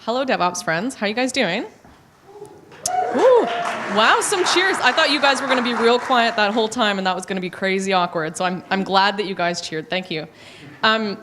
Hello, DevOps friends. How you guys doing? Ooh, wow, some cheers. I thought you guys were going to be real quiet that whole time, and that was going to be crazy awkward. So I'm glad that you guys cheered. Thank you. I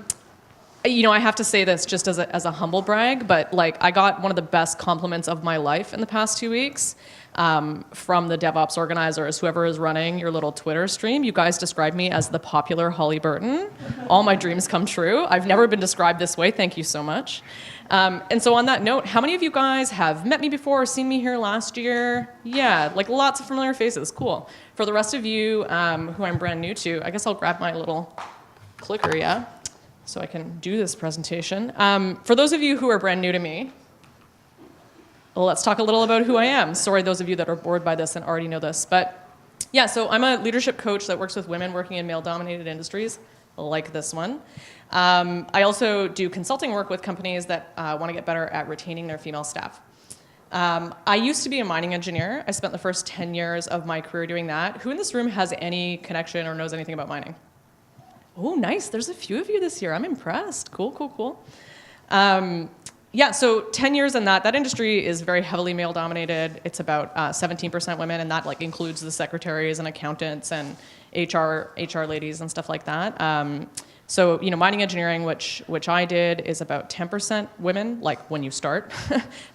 have to say this just as a humble brag, but I got one of the best compliments of my life in the past 2 weeks from the DevOps organizers, whoever is running your little Twitter stream. You guys described me as the popular Holly Burton. All my dreams come true. I've never been described this way. Thank you so much. And so on that note, how many of you guys have met me before or seen me here last year? Yeah, lots of familiar faces. Cool. For the rest of you who I'm brand new to, I guess I'll grab my little clicker, yeah, so I can do this presentation. For those of you who are brand new to me, let's talk a little about who I am. Sorry, those of you that are bored by this and already know this. But yeah, so I'm a leadership coach that works with women working in male-dominated industries, like this one. I also do consulting work with companies that want to get better at retaining their female staff. I used to be a mining engineer. I spent the first 10 years of my career doing that. Who in this room has any connection or knows anything about mining? Oh, nice. There's a few of you this year. I'm impressed. Cool. Yeah, so 10 years in that industry is very heavily male-dominated. It's about 17% women, and that includes the secretaries and accountants and HR ladies and stuff like that. So mining engineering, which I did, is about 10% women, when you start,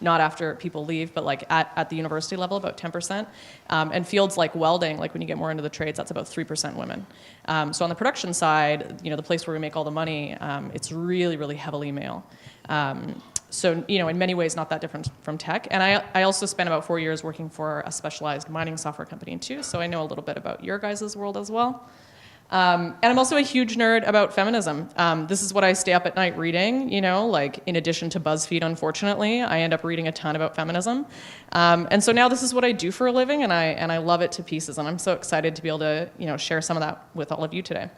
not after people leave, but at the university level, about 10%. And fields like welding, when you get more into the trades, that's about 3% women. So on the production side, the place where we make all the money, it's really, really heavily male. So, in many ways, not that different from tech. And I also spent about 4 years working for a specialized mining software company, too, so I know a little bit about your guys' world as well. And I'm also a huge nerd about feminism. This is what I stay up at night reading, in addition to BuzzFeed, unfortunately. I end up reading a ton about feminism. And so now this is what I do for a living, and I love it to pieces. And I'm so excited to be able to, share some of that with all of you today.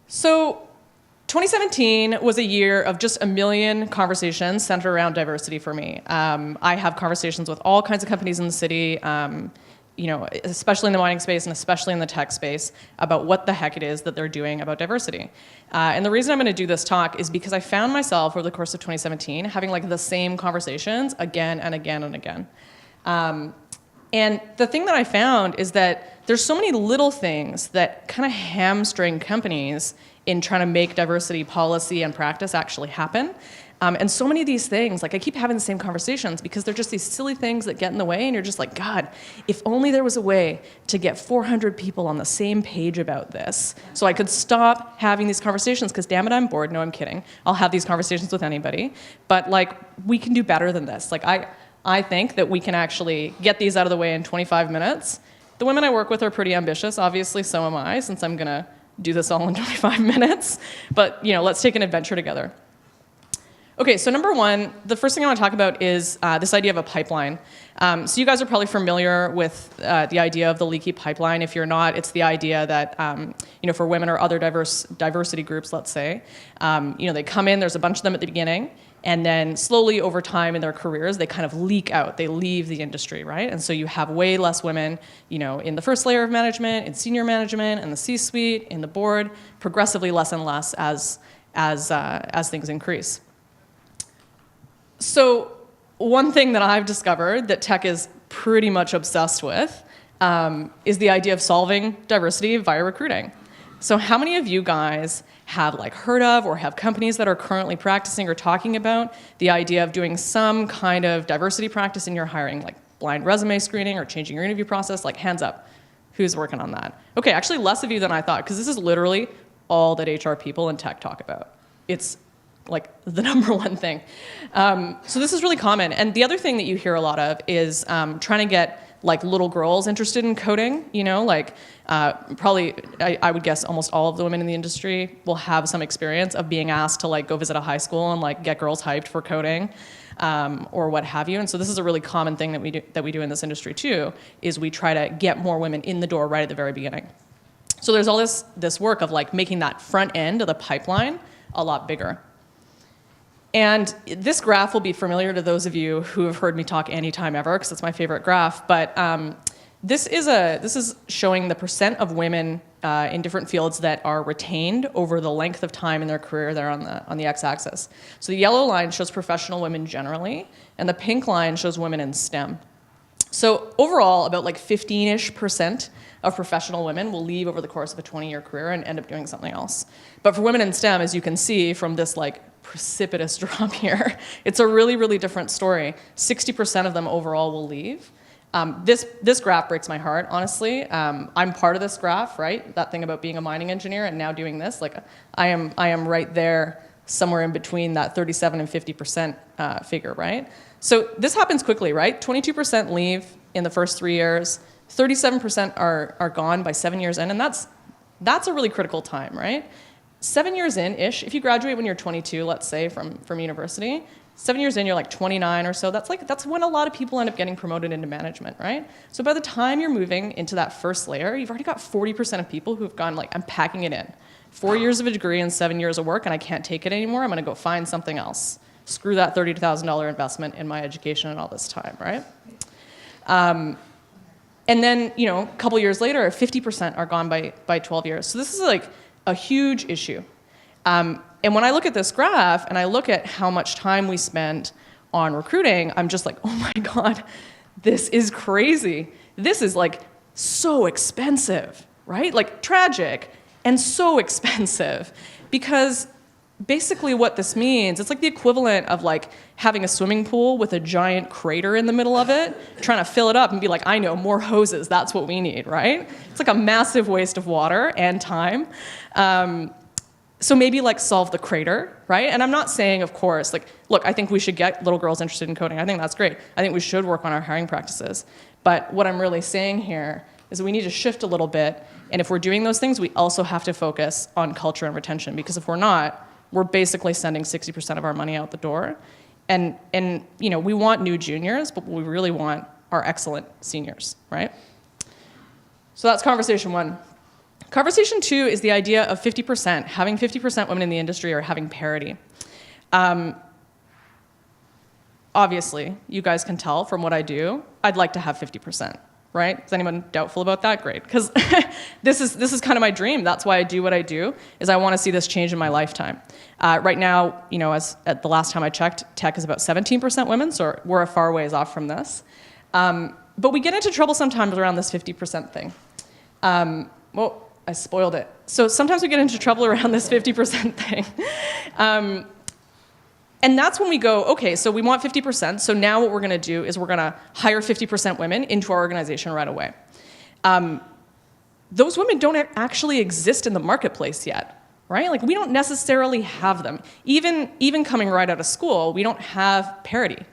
So 2017 was a year of just a million conversations centered around diversity for me. I have conversations with all kinds of companies in the city, especially in the mining space and especially in the tech space, about what the heck it is that they're doing about diversity. And the reason I'm going to do this talk is because I found myself over the course of 2017 having the same conversations again and again and again. And the thing that I found is that there's so many little things that kind of hamstring companies in trying to make diversity policy and practice actually happen. And so many of these things, I keep having the same conversations because they're just these silly things that get in the way, and you're just God, if only there was a way to get 400 people on the same page about this so I could stop having these conversations, because damn it, I'm bored. No, I'm kidding. I'll have these conversations with anybody. But we can do better than this. I think that we can actually get these out of the way in 25 minutes. The women I work with are pretty ambitious. Obviously, so am I, since I'm going to do this all in 25 minutes. But, let's take an adventure together. Okay, so number one, the first thing I want to talk about is this idea of a pipeline. So you guys are probably familiar with the idea of the leaky pipeline. If you're not, it's the idea that, for women or other diversity groups, let's say, they come in, there's a bunch of them at the beginning, and then slowly over time in their careers, they kind of leak out. They leave the industry, right? And so you have way less women, in the first layer of management, in senior management, in the C-suite, in the board, progressively less and less as things increase. So one thing that I've discovered that tech is pretty much obsessed with is the idea of solving diversity via recruiting. So how many of you guys have heard of or have companies that are currently practicing or talking about the idea of doing some kind of diversity practice in your hiring, blind resume screening or changing your interview process? Hands up. Who's working on that? Okay, actually less of you than I thought, because this is literally all that HR people in tech talk about. It's the number one thing. So this is really common. And the other thing that you hear a lot of is trying to get little girls interested in coding. Probably, I would guess almost all of the women in the industry will have some experience of being asked to go visit a high school and get girls hyped for coding or what have you. And so this is a really common thing that we do in this industry too, is we try to get more women in the door right at the very beginning. So there's all this work of making that front end of the pipeline a lot bigger. And this graph will be familiar to those of you who have heard me talk anytime ever, because it's my favorite graph. But this is showing the percent of women in different fields that are retained over the length of time in their career. They're on the x-axis. So the yellow line shows professional women generally, and the pink line shows women in STEM. So overall, about like 15-ish% of professional women will leave over the course of a 20-year career and end up doing something else. But for women in STEM, as you can see from this like precipitous drop here, it's a really, really different story. 60% of them overall will leave. This graph breaks my heart, honestly. I'm part of this graph, right? That thing about being a mining engineer and now doing this. Like, I am right there, somewhere in between that 37 and 50% figure, right? So this happens quickly, right? 22% leave in the first 3 years. 37% are gone by 7 years in, and that's a really critical time, right? 7 years in-ish, if you graduate when you're 22, let's say, from university, 7 years in, you're like 29 or so. That's when a lot of people end up getting promoted into management, right? So by the time you're moving into that first layer, you've already got 40% of people who've gone like, I'm packing it in. 4 years of a degree and 7 years of work, and I can't take it anymore. I'm going to go find something else. Screw that $30,000 investment in my education and all this time, right? And then, a couple years later, 50% are gone by 12 years. So this is like a huge issue. And when I look at this graph and I look at how much time we spend on recruiting, I'm just like, oh my God, this is crazy. This is like so expensive, right? Like tragic and so expensive, because basically what this means, it's like the equivalent of like having a swimming pool with a giant crater in the middle of it, trying to fill it up and be like, I know, more hoses, that's what we need, right? It's like a massive waste of water and time. So maybe like solve the crater, right? And I'm not saying, of course, like, look, I think we should get little girls interested in coding. I think that's great. I think we should work on our hiring practices. But what I'm really saying here is we need to shift a little bit. And if we're doing those things, we also have to focus on culture and retention, because if we're not, we're basically sending 60% of our money out the door. And we want new juniors, but what we really want are excellent seniors, right? So that's conversation one. Conversation two is the idea of 50%, having 50% women in the industry or having parity. Obviously, you guys can tell from what I do, I'd like to have 50%. Right? Is anyone doubtful about that? Great, because this is kind of my dream. That's why I do what I do, is I want to see this change in my lifetime. Right now, as at the last time I checked, tech is about 17% women, so we're a far ways off from this. But we get into trouble sometimes around this 50% thing. Well, I spoiled it. So sometimes we get into trouble around this 50% thing. And that's when we go, okay, so we want 50%, so now what we're going to do is we're going to hire 50% women into our organization right away. Those women don't actually exist in the marketplace yet, right? Like, we don't necessarily have them. Even coming right out of school, we don't have parity.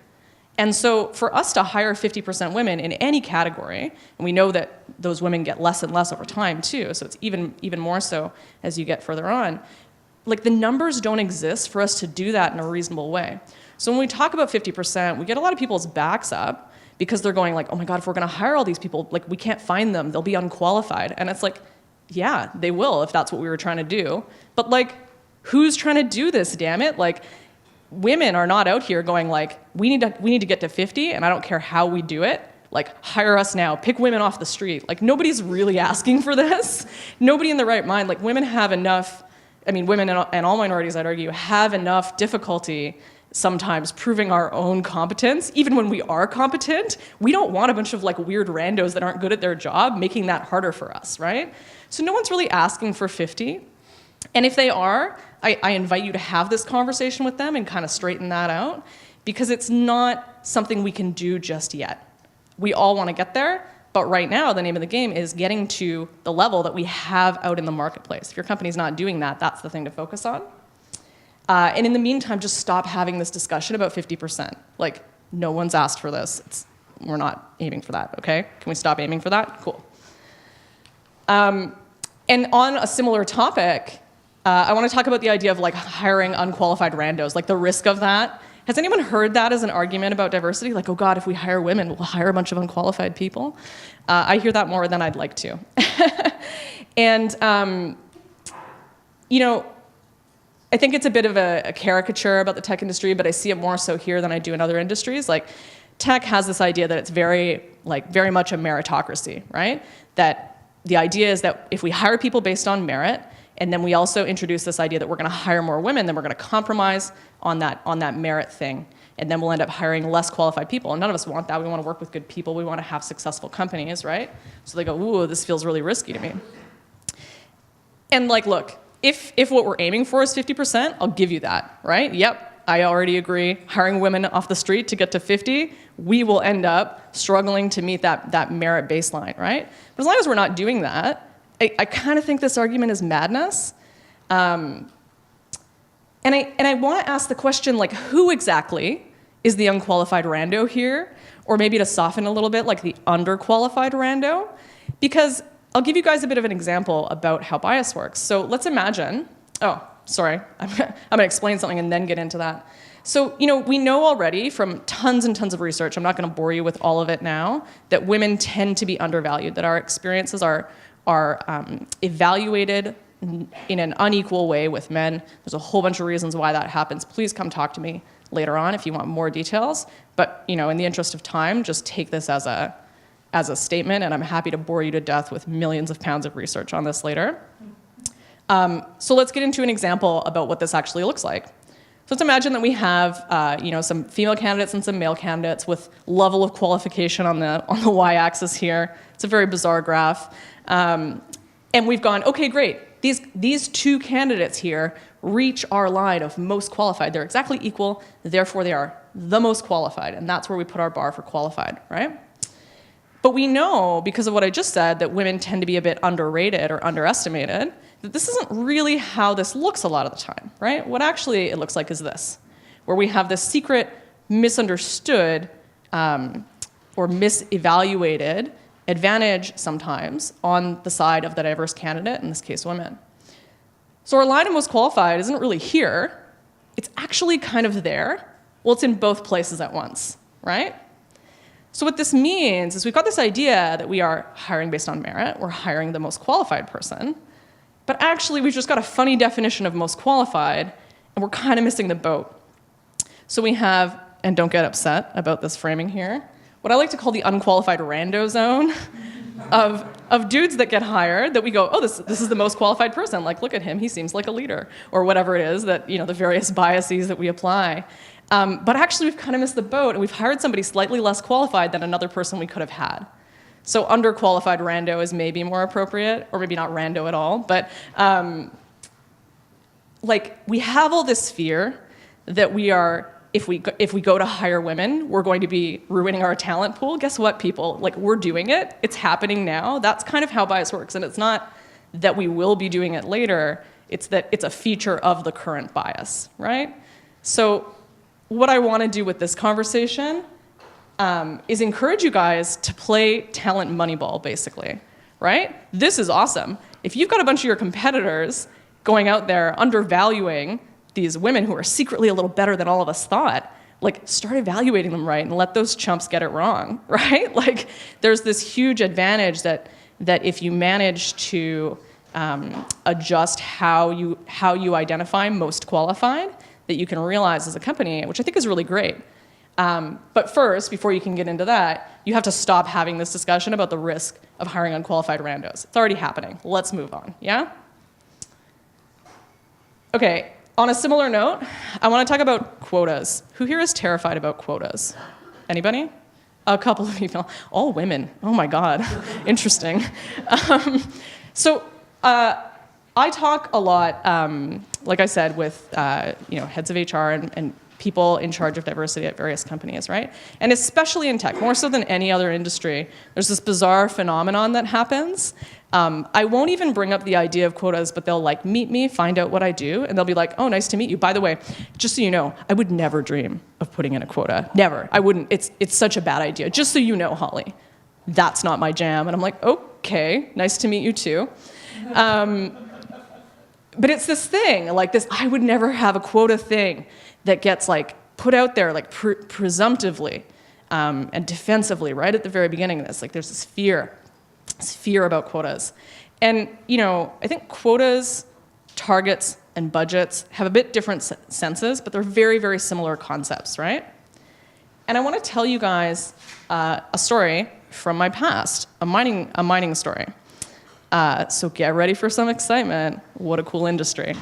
And so for us to hire 50% women in any category, and we know that those women get less and less over time too, so it's even more so as you get further on, like, the numbers don't exist for us to do that in a reasonable way. So when we talk about 50%, we get a lot of people's backs up because they're going like, oh my God, if we're going to hire all these people, like, we can't find them. They'll be unqualified. And it's like, yeah, they will if that's what we were trying to do. But like, who's trying to do this, damn it? Like, women are not out here going like, we need to get to 50, and I don't care how we do it. Like, hire us now, pick women off the street. Like, nobody's really asking for this. Nobody in their right mind. Like, women have enough, women and all minorities, I'd argue, have enough difficulty sometimes proving our own competence. Even when we are competent, we don't want a bunch of like weird randos that aren't good at their job making that harder for us, right? So no one's really asking for 50. And if they are, I invite you to have this conversation with them and kind of straighten that out, because it's not something we can do just yet. We all want to get there. But right now, the name of the game is getting to the level that we have out in the marketplace. If your company's not doing that, that's the thing to focus on. And in the meantime, just stop having this discussion about 50%. Like, no one's asked for this. We're not aiming for that, okay? Can we stop aiming for that? Cool. And on a similar topic, I want to talk about the idea of like hiring unqualified randos, like the risk of that. Has anyone heard that as an argument about diversity? Like, oh God, if we hire women, we'll hire a bunch of unqualified people. I hear that more than I'd like to. And, I think it's a bit of a caricature about the tech industry, but I see it more so here than I do in other industries. Like, tech has this idea that it's very much a meritocracy, right? That the idea is that if we hire people based on merit, and then we also introduce this idea that we're going to hire more women, then we're going to compromise on that merit thing. And then we'll end up hiring less qualified people. And none of us want that. We want to work with good people. We want to have successful companies, right? So they go, ooh, this feels really risky to me. And like, look, if what we're aiming for is 50%, I'll give you that, right? Yep, I already agree. Hiring women off the street to get to 50, we will end up struggling to meet that merit baseline, right? But as long as we're not doing that, I kind of think this argument is madness. And I want to ask the question, like, who exactly is the unqualified rando here? Or maybe to soften a little bit, like the underqualified rando? Because I'll give you guys a bit of an example about how bias works. So let's imagine, I'm going to explain something and then get into that. So, we know already from tons and tons of research, I'm not going to bore you with all of it now, that women tend to be undervalued, that our experiences are evaluated in an unequal way with men. There's a whole bunch of reasons why that happens. Please come talk to me later on if you want more details. But, in the interest of time, just take this as a statement, and I'm happy to bore you to death with millions of pounds of research on this later. So let's get into an example about what this actually looks like. So let's imagine that we have, some female candidates and some male candidates with level of qualification on the y-axis here. It's a very bizarre graph. And we've gone, okay, great. These two candidates here reach our line of most qualified. They're exactly equal, therefore they are the most qualified, and that's where we put our bar for qualified, right? But we know, because of what I just said, that women tend to be a bit underrated or underestimated, that this isn't really how this looks a lot of the time, right? What actually it looks like is this, where we have this secret, misunderstood, or misevaluated advantage sometimes on the side of the diverse candidate, in this case women. So our line of most qualified isn't really here, it's actually kind of there. Well, it's in both places at once, right? So what this means is we've got this idea that we are hiring based on merit, we're hiring the most qualified person, but actually we've just got a funny definition of most qualified, and we're kind of missing the boat. So we have, and don't get upset about this framing here, what I like to call the unqualified rando zone of dudes that get hired that we go, oh, this is the most qualified person. Like, look at him, he seems like a leader, or whatever it is that, the various biases that we apply. But actually, we've kind of missed the boat, and we've hired somebody slightly less qualified than another person we could have had. So underqualified rando is maybe more appropriate, or maybe not rando at all. But we have all this fear that we are, if we go to hire women, we're going to be ruining our talent pool. Guess what, people? We're doing it. It's happening now. That's kind of how bias works. And it's not that we will be doing it later. It's that it's a feature of the current bias, right? So what I want to do with this conversation is encourage you guys to play talent moneyball, basically, right? This is awesome. If you've got a bunch of your competitors going out there undervaluing these women who are secretly a little better than all of us thought, start evaluating them right and let those chumps get it wrong, right? There's this huge advantage that if you manage to adjust how you identify most qualified, that you can realize as a company, which I think is really great. But first, before you can get into that, you have to stop having this discussion about the risk of hiring unqualified randos. It's already happening. Let's move on, yeah? Okay, on a similar note, I want to talk about quotas. Who here is terrified about quotas? Anybody? A couple of people. All women. Oh my God. Interesting. So I talk a lot, like I said, with heads of HR and people in charge of diversity at various companies, right? And especially in tech, more so than any other industry, there's this bizarre phenomenon that happens. I won't even bring up the idea of quotas, but they'll meet me, find out what I do, and they'll be like, oh, nice to meet you. By the way, just so you know, I would never dream of putting in a quota. Never. I wouldn't. It's such a bad idea. Just so you know, Holly, that's not my jam. And I'm like, okay, nice to meet you too. But it's this thing, this I would never have a quota thing that gets put out there presumptively and defensively right at the very beginning of this. There's this fear about quotas. And, I think quotas, targets, and budgets have a bit different senses, but they're very, very similar concepts, right? And I want to tell you guys a story from my past, a mining story. So get ready for some excitement. What a cool industry.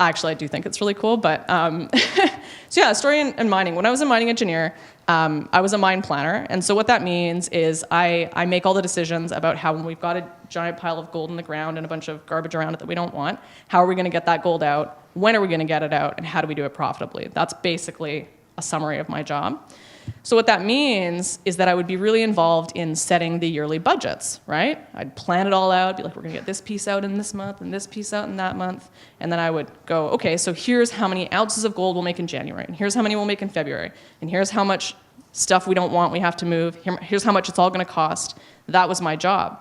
Actually, I do think it's really cool, but so yeah, story in mining. When I was a mining engineer, I was a mine planner, and so what that means is I make all the decisions about how, when we've got a giant pile of gold in the ground and a bunch of garbage around it that we don't want, how are we going to get that gold out, when are we going to get it out, and how do we do it profitably? That's basically a summary of my job. So what that means is that I would be really involved in setting the yearly budgets, right? I'd plan it all out, be like, we're going to get this piece out in this month and this piece out in that month. And then I would go, okay, so here's how many ounces of gold we'll make in January, and here's how many we'll make in February, and here's how much stuff we don't want we have to move, here's how much it's all going to cost. That was my job.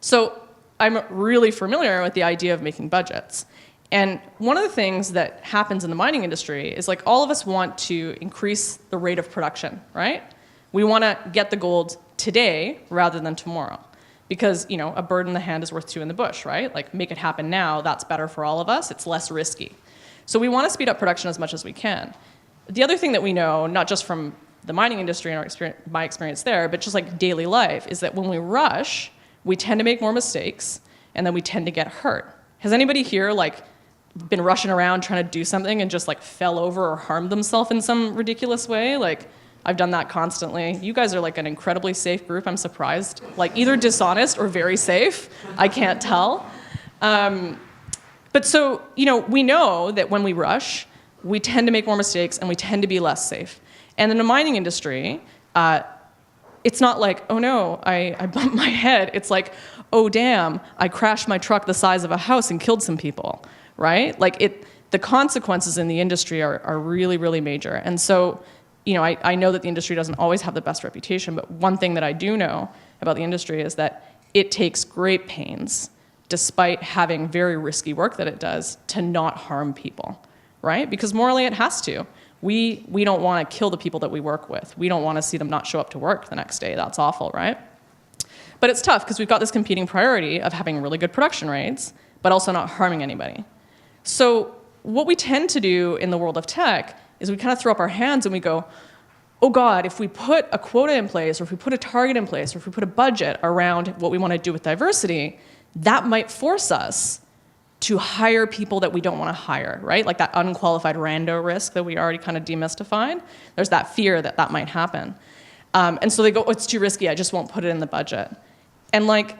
So I'm really familiar with the idea of making budgets. And one of the things that happens in the mining industry is, like, all of us want to increase the rate of production, right? We want to get the gold today rather than tomorrow. Because, you know, a bird in the hand is worth two in the bush, right? Like, make it happen now, that's better for all of us, it's less risky. So we want to speed up production as much as we can. The other thing that we know, not just from the mining industry and my experience there, but just like daily life, is that when we rush, we tend to make more mistakes, and then we tend to get hurt. Has anybody here, like, been rushing around trying to do something and just, like, fell over or harmed themselves in some ridiculous way? Like, I've done that constantly. You guys are, like, an incredibly safe group. I'm surprised. Like, either dishonest or very safe. I can't tell. But so, you know, we know that when we rush, we tend to make more mistakes and we tend to be less safe. And in the mining industry, it's not like, oh no, I bumped my head. It's like, oh damn, I crashed my truck the size of a house and killed some people. Right? Like, the consequences in the industry are really, really major. And so, you know, I know that the industry doesn't always have the best reputation, but one thing that I do know about the industry is that it takes great pains, despite having very risky work that it does, to not harm people, right? Because morally it has to. We don't want to kill the people that we work with. We don't want to see them not show up to work the next day. That's awful, right? But it's tough because we've got this competing priority of having really good production rates, but also not harming anybody. So what we tend to do in the world of tech is we kind of throw up our hands and we go, oh God, if we put a quota in place, or if we put a target in place, or if we put a budget around what we want to do with diversity, that might force us to hire people that we don't want to hire, right? Like that unqualified rando risk that we already kind of demystified. There's that fear that that might happen. And so they go, oh, it's too risky, I just won't put it in the budget. And, like,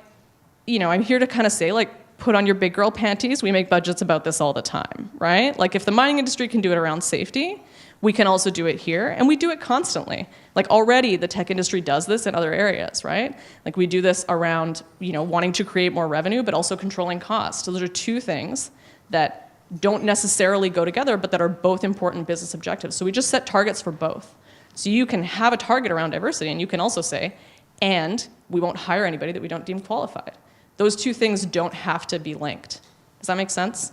you know, I'm here to kind of say, like, put on your big girl panties. We make budgets about this all the time, right? Like, if the mining industry can do it around safety, we can also do it here, and we do it constantly. Like, already the tech industry does this in other areas, right? Like, we do this around, you know, wanting to create more revenue, but also controlling costs. So those are two things that don't necessarily go together, but that are both important business objectives. So we just set targets for both. So you can have a target around diversity, and you can also say, and we won't hire anybody that we don't deem qualified. Those two things don't have to be linked. Does that make sense?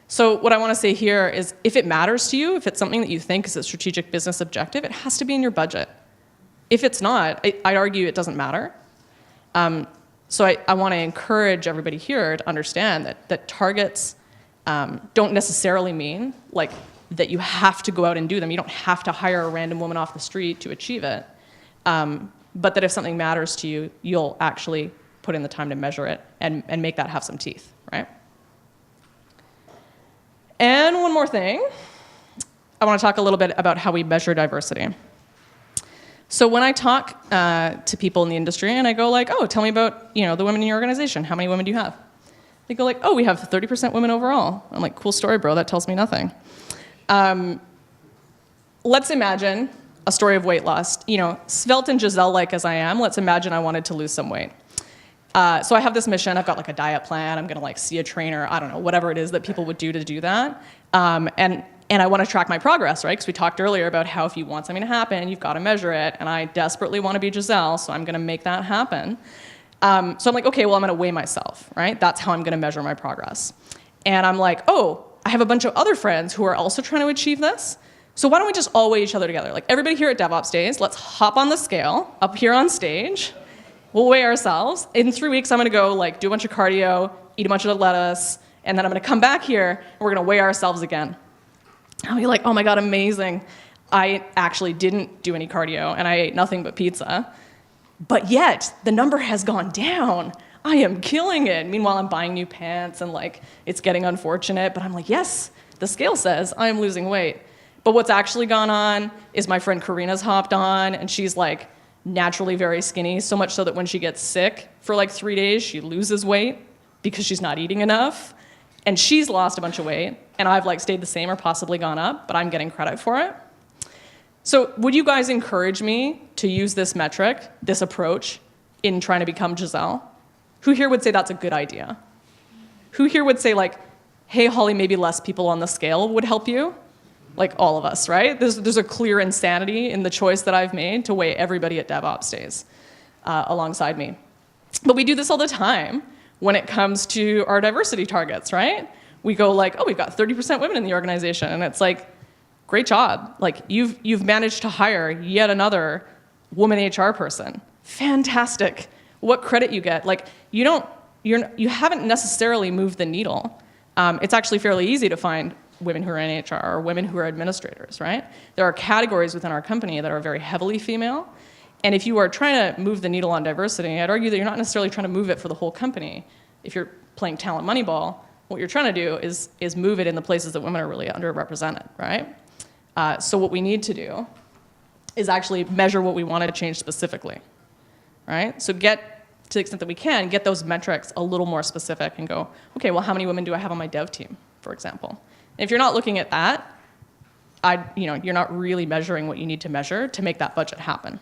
So what I want to say here is, if it matters to you, if it's something that you think is a strategic business objective, it has to be in your budget. If it's not, I'd argue it doesn't matter. So I want to encourage everybody here to understand that targets don't necessarily mean, like, that you have to go out and do them. You don't have to hire a random woman off the street to achieve it. But that if something matters to you, you'll actually put in the time to measure it and make that have some teeth, right? And one more thing, I want to talk a little bit about how we measure diversity. So when I talk to people in the industry and I go, like, oh, tell me about, you know, the women in your organization. How many women do you have? They go, like, oh, we have 30% women overall. I'm like, cool story, bro. That tells me nothing. Let's imagine a story of weight loss. You know, svelte and Giselle-like as I am, let's imagine I wanted to lose some weight. So I have this mission. I've got, like, a diet plan. I'm going to, like, see a trainer. I don't know, whatever it is that people would do to do that. And I want to track my progress, right? Because we talked earlier about how if you want something to happen, you've got to measure it. And I desperately want to be Giselle, so I'm going to make that happen. So I'm like, okay, well, I'm going to weigh myself, right? That's how I'm going to measure my progress. And I'm like, oh, I have a bunch of other friends who are also trying to achieve this. So why don't we just all weigh each other together? Like, everybody here at DevOps Days, let's hop on the scale up here on stage. We'll weigh ourselves. In 3 weeks, I'm going to go, like, do a bunch of cardio, eat a bunch of lettuce, and then I'm going to come back here, and we're going to weigh ourselves again. I'll be like, oh my God, amazing. I actually didn't do any cardio, and I ate nothing but pizza. But yet, the number has gone down. I am killing it. Meanwhile, I'm buying new pants and like, it's getting unfortunate, but I'm like, yes, the scale says I am losing weight. But what's actually gone on is my friend Karina's hopped on and she's like naturally very skinny, so much so that when she gets sick for like 3 days, she loses weight because she's not eating enough. And she's lost a bunch of weight and I've like stayed the same or possibly gone up, but I'm getting credit for it. So would you guys encourage me to use this metric, this approach, in trying to become Giselle? Who here would say that's a good idea? Who here would say like, hey, Holly, maybe less people on the scale would help you? Like all of us, right? There's a clear insanity in the choice that I've made to weigh everybody at DevOps Days alongside me. But we do this all the time when it comes to our diversity targets, right? We go like, oh, we've got 30% women in the organization, and it's like, great job. Like you've managed to hire yet another woman HR person. Fantastic. What credit you get? Like you haven't necessarily moved the needle. It's actually fairly easy to find women who are in HR or women who are administrators, right? There are categories within our company that are very heavily female. And if you are trying to move the needle on diversity, I'd argue that you're not necessarily trying to move it for the whole company. If you're playing talent moneyball, what you're trying to do is move it in the places that women are really underrepresented, right? So what we need to do is actually measure what we want to change specifically, right? So to the extent that we can, get those metrics a little more specific and go, okay, well, how many women do I have on my dev team, for example? And if you're not looking at that, you're not really measuring what you need to measure to make that budget happen.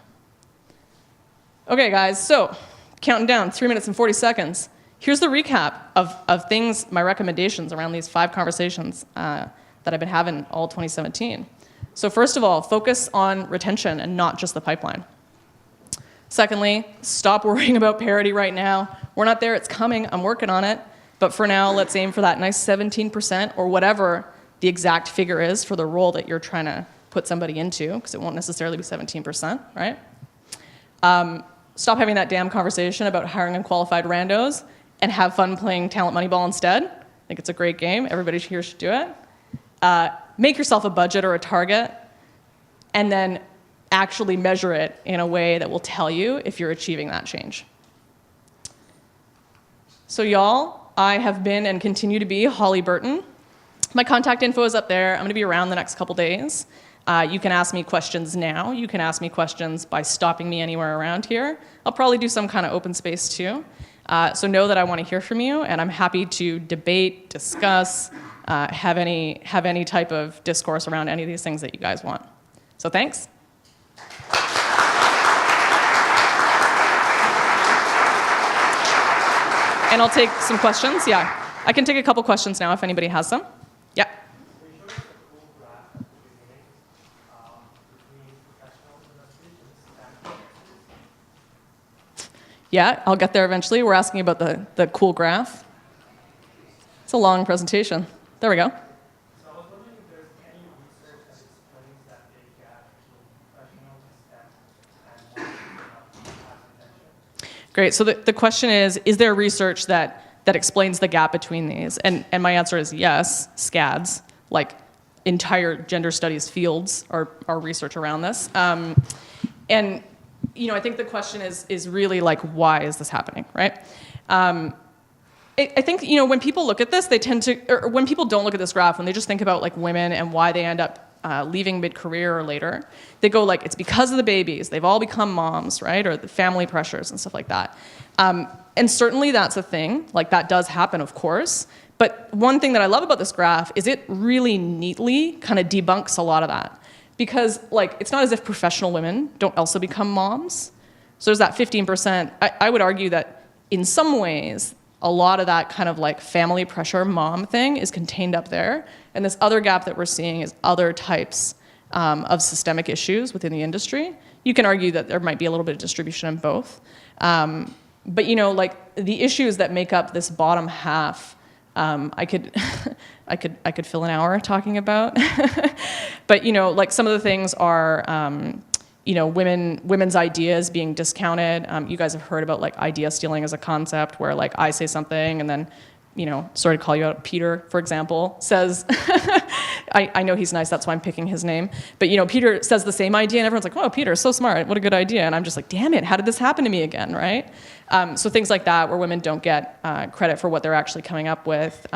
Okay, guys, so counting down, 3 minutes and 40 seconds. Here's the recap of things, my recommendations around these 5 conversations that I've been having all 2017. So first of all, focus on retention and not just the pipeline. Secondly, stop worrying about parity right now. We're not there, it's coming, I'm working on it. But for now, let's aim for that nice 17% or whatever the exact figure is for the role that you're trying to put somebody into, because it won't necessarily be 17%, right? Stop having that damn conversation about hiring unqualified randos and have fun playing Talent Moneyball instead. I think it's a great game. Everybody here should do it. Make yourself a budget or a target, and then actually measure it in a way that will tell you if you're achieving that change. So y'all, I have been and continue to be Holly Burton. My contact info is up there. I'm going to be around the next couple days. You can ask me questions now. You can ask me questions by stopping me anywhere around here. I'll probably do some kind of open space too. So know that I want to hear from you, and I'm happy to debate, discuss, have any type of discourse around any of these things that you guys want. So thanks. And I'll take some questions. Yeah, I can take a couple questions now if anybody has them. Yeah. Yeah, I'll get there eventually. We're asking about the cool graph. It's a long presentation. There we go. So I was wondering if there's any research that explains that big gap between professional and retention. Great. So the question is there research that explains the gap between these? And my answer is yes, SCADs, like entire gender studies fields are research around this. And I think the question is really like, why is this happening, right? I think, when people look at this, they tend to, or when people don't look at this graph, when they just think about like women and why they end up leaving mid-career or later, they go like, it's because of the babies. They've all become moms, right? Or the family pressures and stuff like that. And certainly that's a thing. Like that does happen, of course. But one thing that I love about this graph is it really neatly kind of debunks a lot of that. Because like, it's not as if professional women don't also become moms. So there's that 15%. I would argue that in some ways, a lot of that kind of like family pressure mom thing is contained up there. And this other gap that we're seeing is other types of systemic issues within the industry. You can argue that there might be a little bit of distribution in both. But like the issues that make up this bottom half, I could fill an hour talking about. But like some of the things are women's ideas being discounted. You guys have heard about like idea stealing as a concept, where like I say something and then, sorry to call you out, Peter, for example, says I know he's nice, that's why I'm picking his name. But Peter says the same idea, and everyone's like, "Whoa, Peter, so smart! What a good idea!" And I'm just like, "Damn it! How did this happen to me again?" Right? So things like that, where women don't get credit for what they're actually coming up with.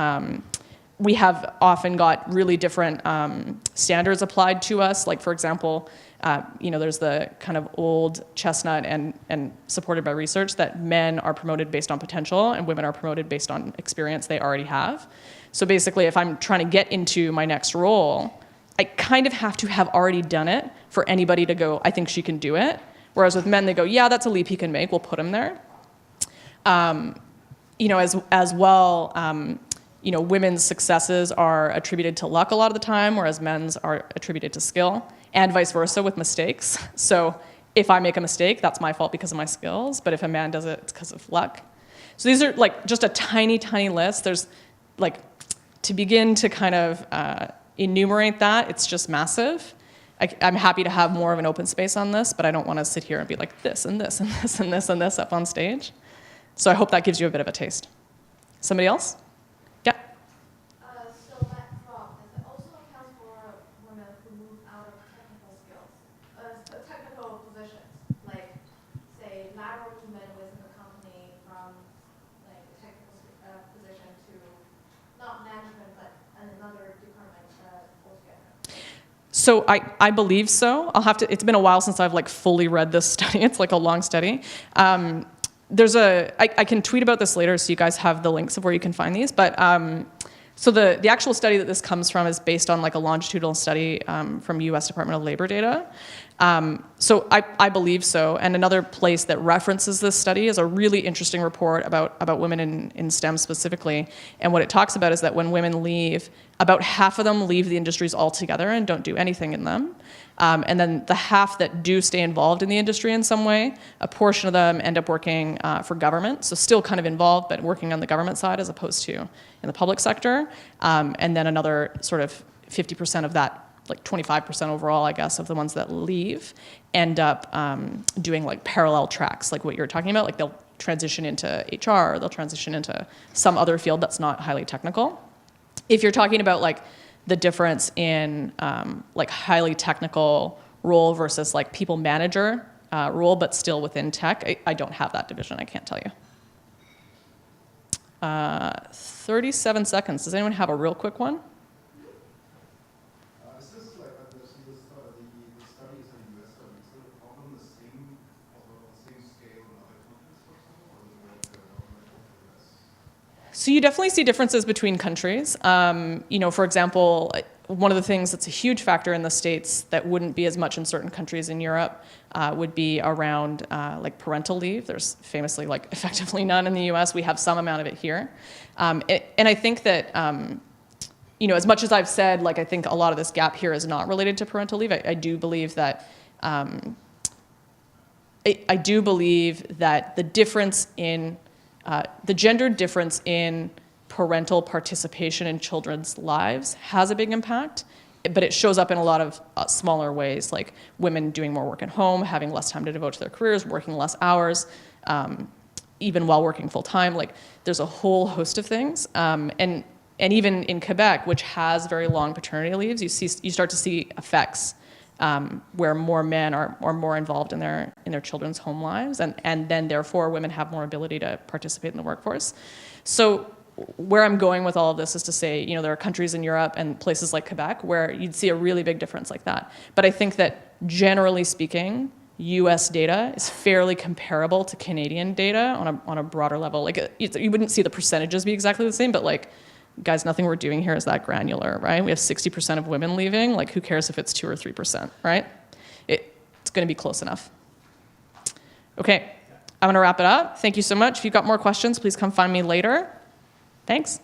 We have often got really different standards applied to us. Like, for example, there's the kind of old chestnut and supported by research that men are promoted based on potential and women are promoted based on experience they already have. So basically, if I'm trying to get into my next role, I kind of have to have already done it for anybody to go, "I think she can do it." Whereas with men, they go, "Yeah, that's a leap he can make. We'll put him there." As well, women's successes are attributed to luck a lot of the time, whereas men's are attributed to skill, and vice versa with mistakes. So if I make a mistake, that's my fault because of my skills, but if a man does it, it's because of luck. So these are like just a tiny, tiny list. There's like, to begin to kind of enumerate that, it's just massive. I'm happy to have more of an open space on this, but I don't want to sit here and be like this and this and this and this and this up on stage. So I hope that gives you a bit of a taste. Somebody else? Yeah. So that drop, does it also account for women who move out of technical skills, technical positions, like say lateral movement within the company from like a technical position to not management but another department altogether? So I believe so. It's been a while since I've like fully read this study. It's like a long study. I can tweet about this later so you guys have the links of where you can find these. But so the actual study that this comes from is based on like a longitudinal study from US Department of Labor data. So I believe so. And another place that references this study is a really interesting report about women in STEM specifically. And what it talks about is that when women leave, about half of them leave the industries altogether and don't do anything in them. And then the half that do stay involved in the industry in some way, a portion of them end up working for government, so still kind of involved, but working on the government side as opposed to in the public sector. And then another sort of 50% of that, like 25% overall, I guess, of the ones that leave end up doing like parallel tracks, like what you're talking about. Like they'll transition into HR, or they'll transition into some other field that's not highly technical. If you're talking about like the difference in like highly technical role versus like people manager role, but still within tech, I don't have that division. I can't tell you. 37 seconds. Does anyone have a real quick one? Is this like the studies in US studies, is the problem the same scale in other countries, for example, or is it more less? So you definitely see differences between countries. For example, one of the things that's a huge factor in the States that wouldn't be as much in certain countries in Europe would be around like parental leave. There's famously like effectively none in the US. We have some amount of it here. And I think that, as much as I've said, like I think a lot of this gap here is not related to parental leave, I do believe that the difference in the gender difference in parental participation in children's lives has a big impact, but it shows up in a lot of smaller ways, like women doing more work at home, having less time to devote to their careers, working less hours, even while working full time. Like there's a whole host of things, and even in Quebec, which has very long paternity leaves, you start to see effects where more men are more involved in their children's home lives, and then therefore women have more ability to participate in the workforce. So where I'm going with all of this is to say, there are countries in Europe and places like Quebec where you'd see a really big difference like that. But I think that generally speaking, US data is fairly comparable to Canadian data on a broader level. Like you wouldn't see the percentages be exactly the same, but like, guys, nothing we're doing here is that granular, right? We have 60% of women leaving. Like, who cares if it's 2 or 3%, right? It's going to be close enough. Okay, I'm going to wrap it up. Thank you so much. If you've got more questions, please come find me later. Thanks.